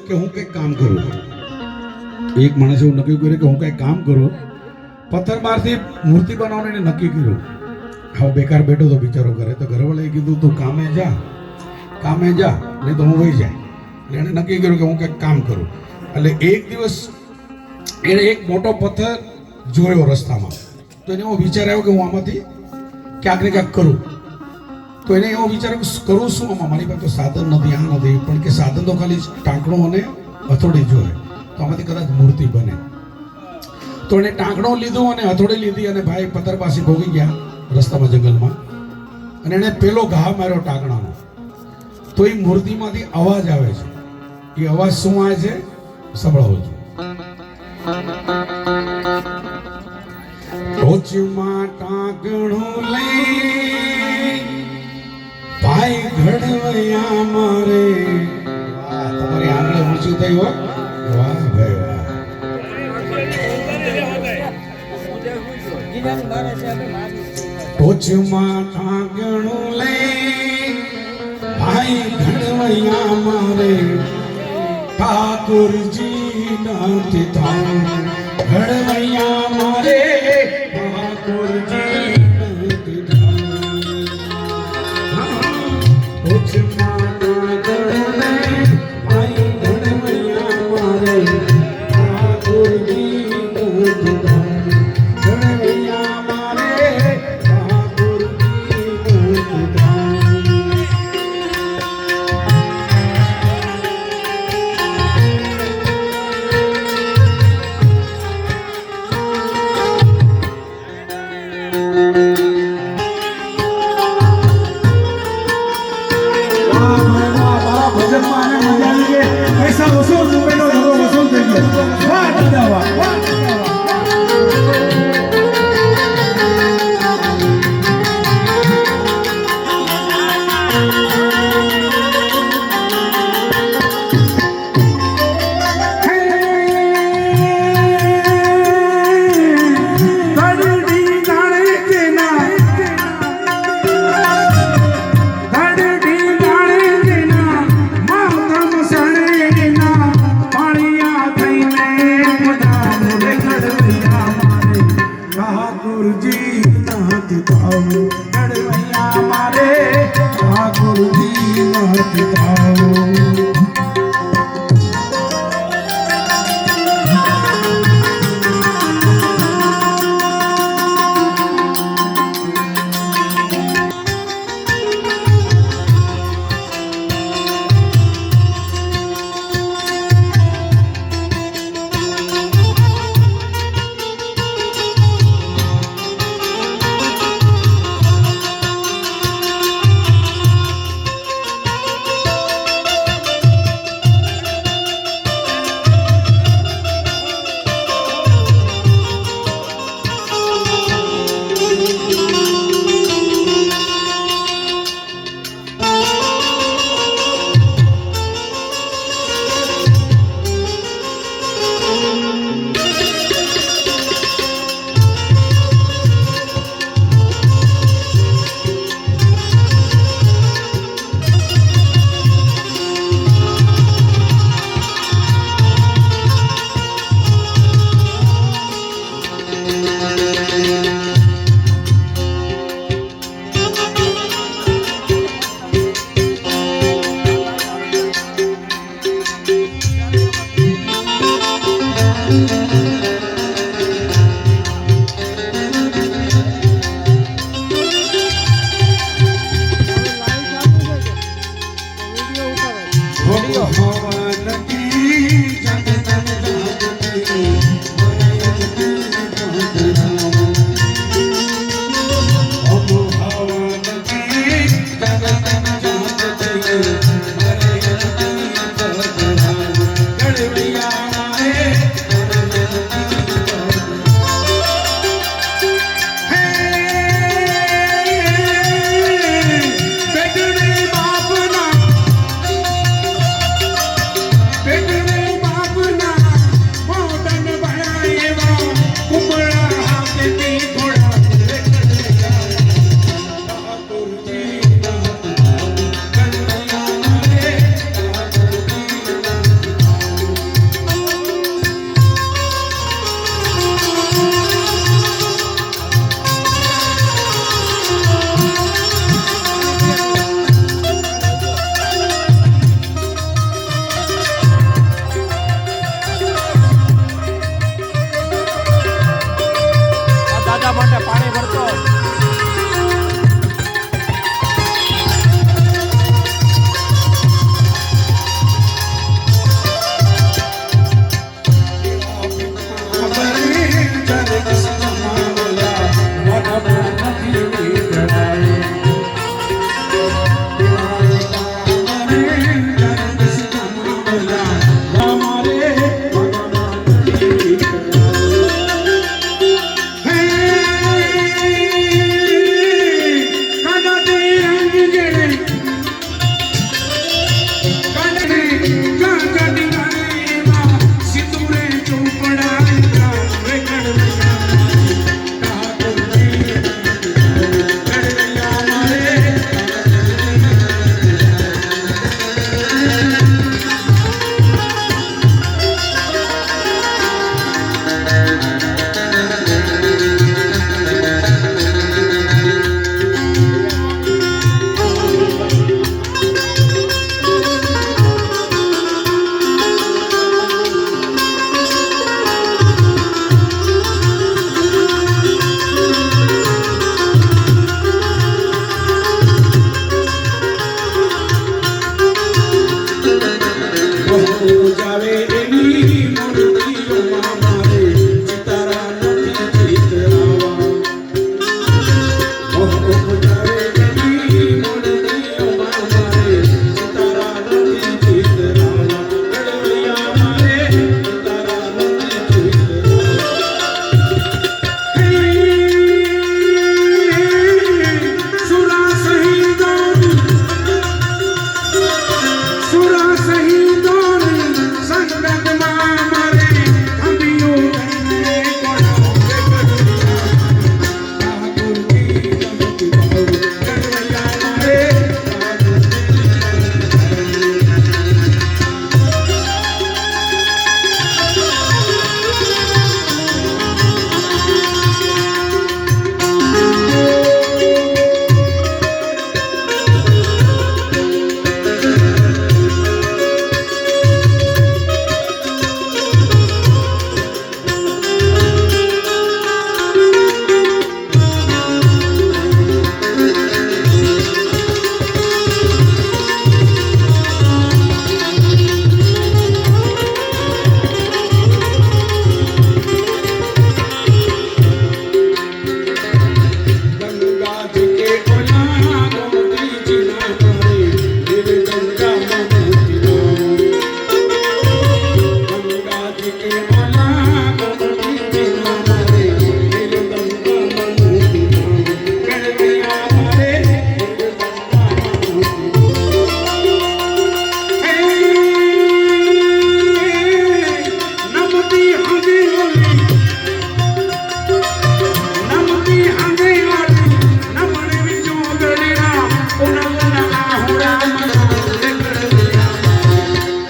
કે હું કંઈક કામ કરું. એક માણસે એવું નક્કી કર્યું કે હું કંઈક કામ કરું. પથ્થરમાંથી મૂર્તિ બનાવવાનું એને નક્કી કર્યું. હવે બેકાર બેઠો તો બિચારો ઘરે, તો ઘરવાળાએ કીધું તું કામે જા નહીં તો હું વહી જાય. એટલે એણે નક્કી કર્યું કે હું કંઈક કામ કરું. એટલે એક દિવસ એણે એક મોટો પથ્થર જોયો રસ્તામાં. તો એને એવો વિચાર આવ્યો કે હું આમાંથી ક્યાંક ને ક્યાંક કરું. તો એને એવો વિચાર કરું શું આમાં, મારી પાસે તો સાધન નથી, આ નથી, પણ કે સાધન તો ખાલી ટાંકણો અને હથોડી જોઈએ, તો આમાંથી કદાચ મૂર્તિ બને. તો એને ટાંકણો લીધું અને હથોડી લીધી અને ભાઈ પથ્થર પાસે ભોગી ગયા રસ્તામાં જંગલમાં. અને એને પેલો ઘા માર્યો ટાંકણાનો. તો એ મૂર્તિમાંથી અવાજ આવે છે. એ અવાજ શું આવે છે સંભળાવું છું. ટોચમાં ટાંકણું લઈ ભાઈ ઘડવૈયા મારે. વાહ, તમારી આંગળે ઊંચી થઈ હોય. વાહ ભાઈ વાહ. ટોચમાં ટાંકણું લઈ ભાઈ ઘડવૈયા મારે, ઠાકોરજી નથી થાવ ઘડવૈયા મારે, ઠાકોરજી નથી થાવ. ટોચમાં ટાંકણું લઈ ભાઈ ઘડવૈયા મારે, ઠાકોરજી નથી થાવ ઘડવૈયા મારે, ઠાકોરજી નથી થાવ. જાવે એની મૂર્તિઓમાં મારે સિતારા નથી ચિતરાવા જાવે એની મૂર્તિઓમાં મારે સિતારા નથી ચિતરાવા ગળવૈયા મારે સિતારા નથી ચિતરાવા સુરા શહીદોની સંગતમાં મારે થંભિયું થઈને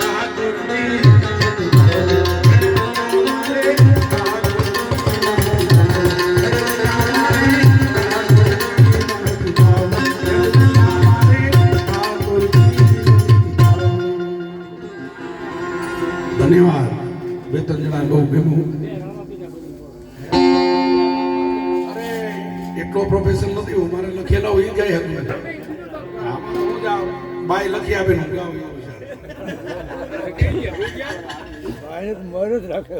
ઠાકોરજી નમતી ભાવ ગણવૈયા મારે ધન્યવાદ. બે ત્રણ જણા બહુ ગમ્યું. અરે એટલો પ્રોફેશનલ નથી હું, મારે લખેલા હોય એ ગાય હતું. હું જાઉં બાય લખી આપે હું ગાઉં એવું છે. રાખે